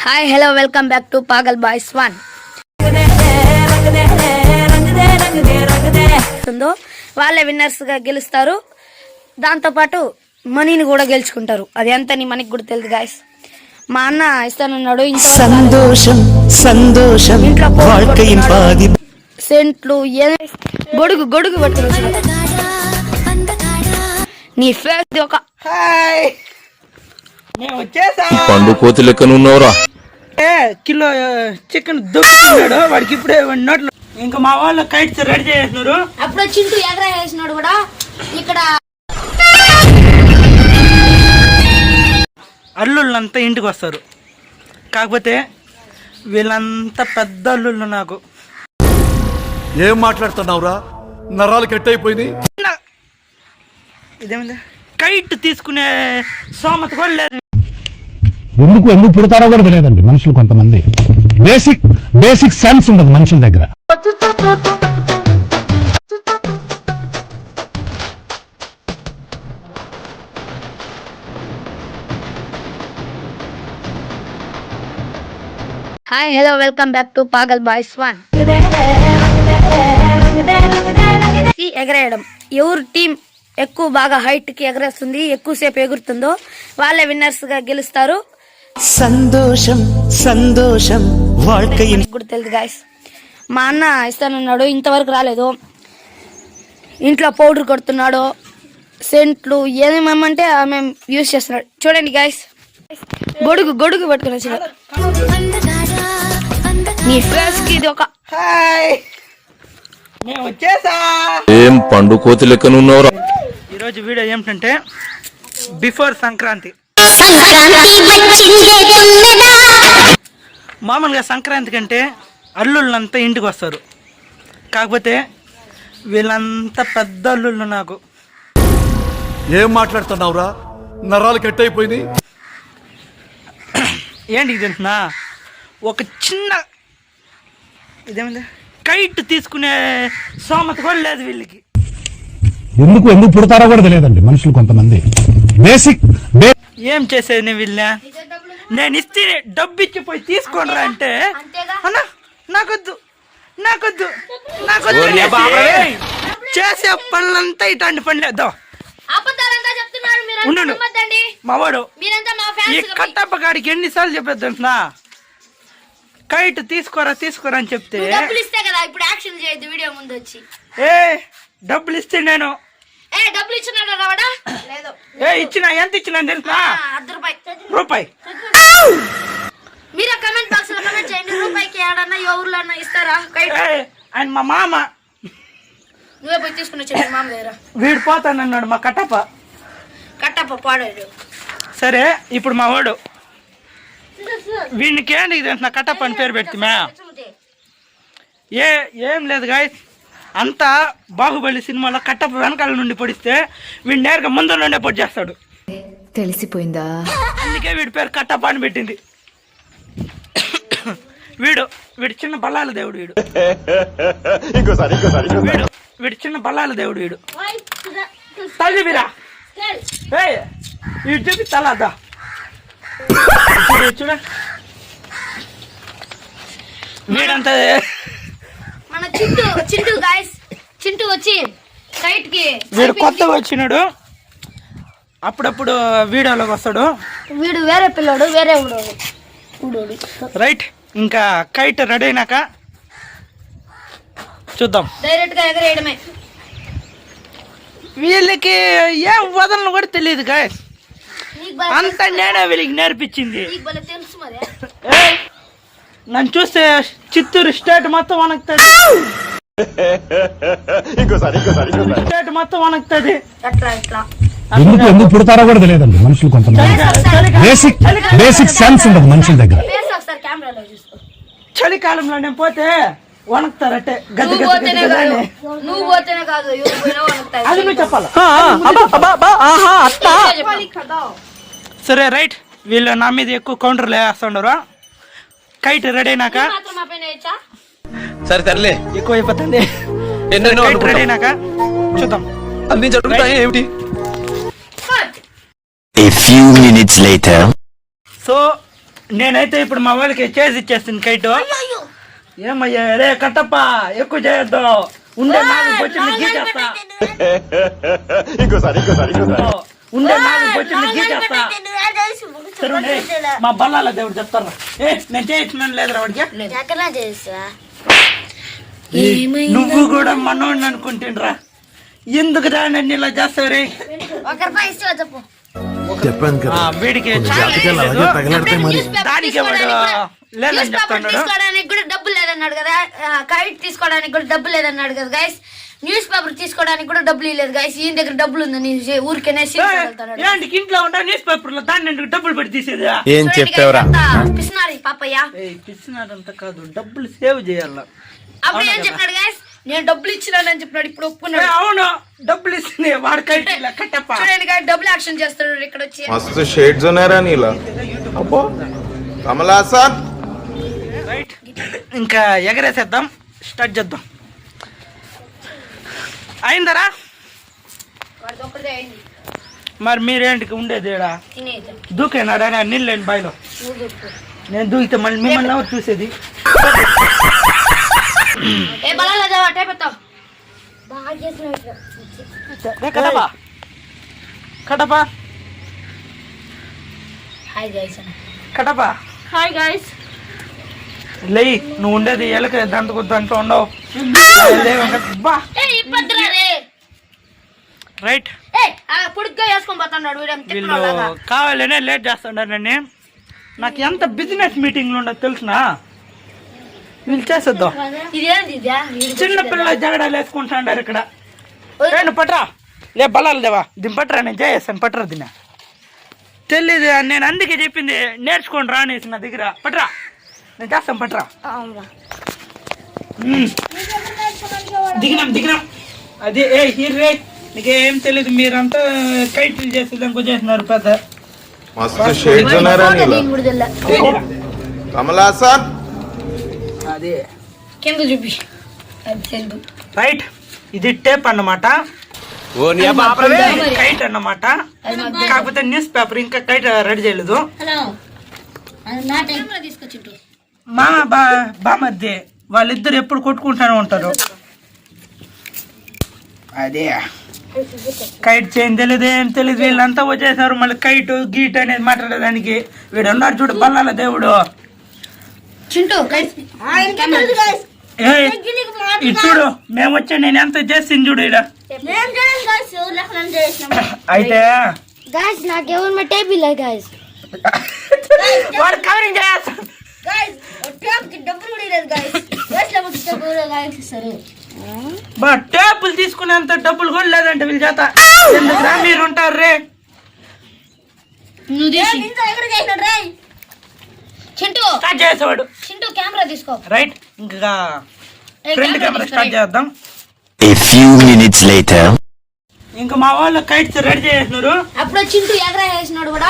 Hi hello welcome back to Pagal boys 1. వాళ్ళే winners గా గెలుస్తారు, దాంతో పాటు మనీని కూడా గెలుచుకుంటారు. అది ఎంతని మనకి కూడా తెలియదు గాయస్. మా అన్న ఇస్తానన్నాడు. సంతోషం సంతోషం సెంట్లు గొడుగు గొడుగు పట్టుకుని నీ ఫేస్ ఒక పండు కోతి లెక్కనున్నావురా. కిలో చికెన్ దొరుకుతున్నాడు వాడికి ఇప్పుడే నోట్లు. ఇంకా మా వాళ్ళు కైట్స్ రెడీ చేస్తున్నారు. అప్పుడు చింటూ ఎగరా వేసినాడు కూడా. ఇక్కడ అల్లుళ్ళంతా ఇంటికి వస్తారు, కాకపోతే వీళ్ళంతా పెద్ద అల్లుళ్ళు. నాకు ఏం మాట్లాడుతున్నావురా? నరాలు కట్ అయిపోయింది. ఇదేమింది కైట్ తీసుకునే సోమత కూడా లేదు. ఎందుకు పుడతారో కూడా తెలియదండి మనుషులు. కొంతమంది బేసిక్ సెన్స్ ఉండదు మనుషుల దగ్గర. Hi hello welcome back to Pagal boys 1. ఎగరేయడం, ఎవరు టీం ఎక్కువ బాగా హైట్ కి ఎగరేస్తుంది, ఎక్కువసేపు ఎగురుతుందో వాళ్ళే విన్నర్స్ గా గెలుస్తారు. సంతోషం సంతోషం కూడా తెలియదు గాయస్. మా అన్న ఇస్తానన్నాడు, ఇంతవరకు రాలేదు. ఇంట్లో పౌడర్ కొడుతున్నాడు, సెంట్లు ఏమేమంటే మేము యూజ్ చేస్తున్నాడు. చూడండి గాయస్, గొడుగు గొడుగు పట్టుకుని వచ్చినాడు. నీ ఫేస్ కి ఇది ఒక ఏం పండు కోతి లెక్కనున్నావురా. ఈరోజు వీడియో ఏమిటంటే బిఫోర్ సంక్రాంతి. మామూలుగా సంక్రాంతి కంటే అల్లుళ్ళంతా ఇంటికి వస్తారు, కాకపోతే వీళ్ళంతా పెద్ద అల్లుళ్ళు. నాకు ఏం మాట్లాడుతున్నావురా? నరాలు కట్ అయిపోయింది. ఏంటి తెలుసునా, ఒక చిన్న ఇదేమింది కైట్ తీసుకునే సోమత కూడా లేదు వీళ్ళకి. ఎందుకు పుడతారో కూడా తెలియదండి మనుషులు. కొంతమంది ఏం చేసేది వీళ్ళ? నేను ఇస్తే డబ్బు ఇచ్చి పోయి తీసుకోనరా అంటే అన్నా నాకొద్దు నాకొద్దు నాకొద్దు. చేసే పనులంతా ఇట్లాంటి పనులేద్దాం. ఉండు మావాడు ఈ కట్టప్ప గాడికి ఎన్నిసార్లు చెప్పేద్దంటున్నా, కైట్ తీసుకోరా తీసుకోరా అని చెప్తే ఏ డబ్బులు ఇస్తే నేను ఇచ్చిన ఎంత ఇచ్చినా తెలుసా? రూపాయి. మీరు కమెంట్ బాక్స్ లో కమెంట్ చేయండి, రూపాయికి ఏడన్నా ఎవరిలో ఇస్తారా కైట్? ఆయన మా మామ. నువ్వే పోయి తీసుకుని వచ్చి మామ దగ్గర. వీడు పోతానన్నాడు మా కట్టప్ప పాడాడు. సరే ఇప్పుడు మా వాడు వీడికి ఏంటి ఇది నా కట్టప్ప అని పేరు పెడితే ఏం లేదు గాయస్. అంతా బాహుబలి సినిమాలో కట్టప్ప వెనకాల నుండి పొడిస్తే వీడు నేరుగా ముందు నుండే పొడి చేస్తాడు. తెలిసిపోయిందా? అందుకే వీడి పేరు కట్టప్ప అని పెట్టింది. వీడు చిన్న బల్లాల దేవుడు. వీడు చిన్న బల్లాల దేవుడు. తల్లిరా వీడు చూపి తలాదా చూడ. వీడంతా మన చింటూ గాయస్. చింటూ వచ్చి కైట్ కి వీడు కొత్తగా వచ్చినాడు, అప్పుడప్పుడు వీడియోలోకి వస్తాడు. వీడు వేరే పిల్లోడు, వేరే ఊడోడు. రైట్, ఇంకా కైట్ రెడీ అయినాక చూద్దాం. డైరెక్ట్ గా ఎగరేయడమే. వీళ్ళకి ఏం వదలను కూడా తెలియదు గాయస్. అంతా నేనే వీళ్ళకి నేర్పించింది. నన్ను చూస్తే చిత్తూరు స్టేట్ మొత్తం వణుకుతుంది. స్టేట్ మొత్తం వణుకుతుంది. ఎందుకు పుడతారో కూడా తెలియదండి మనుషులు. కొంతమంది బేసిక్ సెన్స్ ఉండదు మనుషుల దగ్గర. చలికాలంలో నేను పోతే వణుకుతారటే. అది నువ్వు చెప్పాలి. సరే రైట్, వీళ్ళు నా మీద ఎక్కువ కౌంటర్లు వేస్తుండరు. కైట్ రెడీ అయినాక సరే తరలే, ఎక్కువ అయిపోతుంది. రెడీ అయినాక చూద్దాం అన్ని జరుగుతాయి ఏమిటి. A few minutes later. So నేనైతే ఇప్పుడు మా వాళ్ళకి చేసి ఇచ్చేస్తాను కైట్. ఏమయ్యా రే కట్టప్ప, ఎక్కువ చేయొద్దు. ఉండే 4 బొచ్చులు గీచేస్తా. ఉండే 4 బొచ్చులు గీచేస్తా. సరే మా బల్లాల దేవుడు చెప్తారా? నేను చేయించిన లేదురా వాడికి. నువ్వు కూడా మనోడిని అనుకుంటుండ్రా? ఎందుకు రా నన్ను ఇలా చేస్తావు రే? చెప్పాను కదా వీడికి దానికి వాడు లేదని చెప్తాడు. తీసుకోవడానికి కూడా డబ్బు లేదన్నాడు కదా, కైట్ తీసుకోవడానికి కూడా డబ్బు లేదన్నాడు కదా గైస్. న్యూస్ పేపర్ తీసుకోవడానికి కూడా డబ్బులు లేదు గైస్. ఈయన దగ్గర డబ్బులు ఉందని ఊరికేనే ఏంటి ఇంట్లో ఉంటా న్యూస్ పేపర్ లో దాన్ని ఎందుకు డబ్బులు పెట్టి తీసేదా? ఏం చెప్పావురా? పిసినారి పాపయ్య. పిచ్చినారంత కాదు, డబ్బులు సేవ్ చేయాల. అప్పుడు ఏం చెప్పినాడు గైస్? నేను డబ్బులు ఇచ్చినానని చెప్పినాడు. ఇప్పుడు ఒప్పుకున్నాడు. అవును, డబ్బులు ఇస్తుంది వాడు కట్టప్ప. చూడండి గైస్, డబ్బులు యాక్షన్ చేస్తున్నాడు ఇక్కడ వచ్చి. మస్తు షేడ్స్ ఉన్నారా నీలా? అబ్బో కమలాసన్. రైట్, ఇంకా ఎగరేసేద్దాం, స్టార్ట్ చేద్దాం. అయిందరా? మరి మీరేంటికి ఉండేది ఈడ? దూకేనాడా? నీళ్ళు లేని బాయిలో నేను దూకితే మళ్ళీ మిమ్మల్ని ఎవరు చూసేది? కటపా హాయ్ గైస్. లేయి, నువ్వు ఉండేది ఎలక దాంట్లో ఉండవు. రైట్, పొడుగ్గా వేసుకొని పోతున్నాడు వీళ్ళు కావాలనే లేట్ చేస్తున్నారు నన్ను. నాకు ఎంత బిజినెస్ మీటింగ్లు ఉండదు తెలుసునా? వీళ్ళు చేసేద్దాం. చిన్న పిల్లల జగడాలు వేసుకుంటాడారు ఇక్కడ. రేణు పట్రా, లే బలాలు దేవా, దీన్ని పట్టరా, నేను చేస్తాను. పట్టరా దీన్ని. తెలీదు, నేను అందుకే చెప్పింది నేర్చుకోండి రా అనేసి నా దగ్గర. పట్రా, నేను చేస్తాను. పట్రా. దిగినాం. అదే హీరే, నీకేం తెలీదు. మీరంతా కైట్లు చేసేదానికి వచ్చేసినారు పెద్ద. మస్తు షేడ్స్ ఉన్నారా నీలా? కమలాసన్. అదే కింద చూపి. రైట్, ఇది టేప్ అన్నమాట, కైట్ అన్నమాట. కాకపోతే న్యూస్ పేపర్ ఇంకా కైట్ రెడీ చేయలేదు. మా బామర్ది వాళ్ళిద్దరు ఎప్పుడు కొట్టుకుంటానే ఉంటారు. అదే కైట్ చేయండి తెలియదు, ఏం తెలియదు. వీళ్ళంతా వచ్చేసారు. మళ్ళీ కైట్ గీట్ అనేది మాట్లాడేదానికి వీడు ఉన్నారు చూడు, బల్లాల దేవుడు. ఇటు చూడు, మేము వచ్చా నేను ఎంత చేసింది చూడు ఇక్కడ. అయితే వాడు కవరింగ్ చేస్తాడు. టేపులు తీసుకునేంత డబ్బులు కూడా లేదంటే వీళ్ళ చేత. ఎందుకురా మీరు ఉంటారు రే? స్టార్ట్ చేసేవాడు. కెమెరా తీసుకో. రైట్, ఇంకా ఫ్రంట్ కెమెరా స్టార్ట్ చేద్దాం. A few minutes later. ఇంకా మా వాళ్ళు కైట్స్ రెడీ చేస్తున్నారు. అప్పుడు చింటూ ఎగరా వేసినాడు కూడా.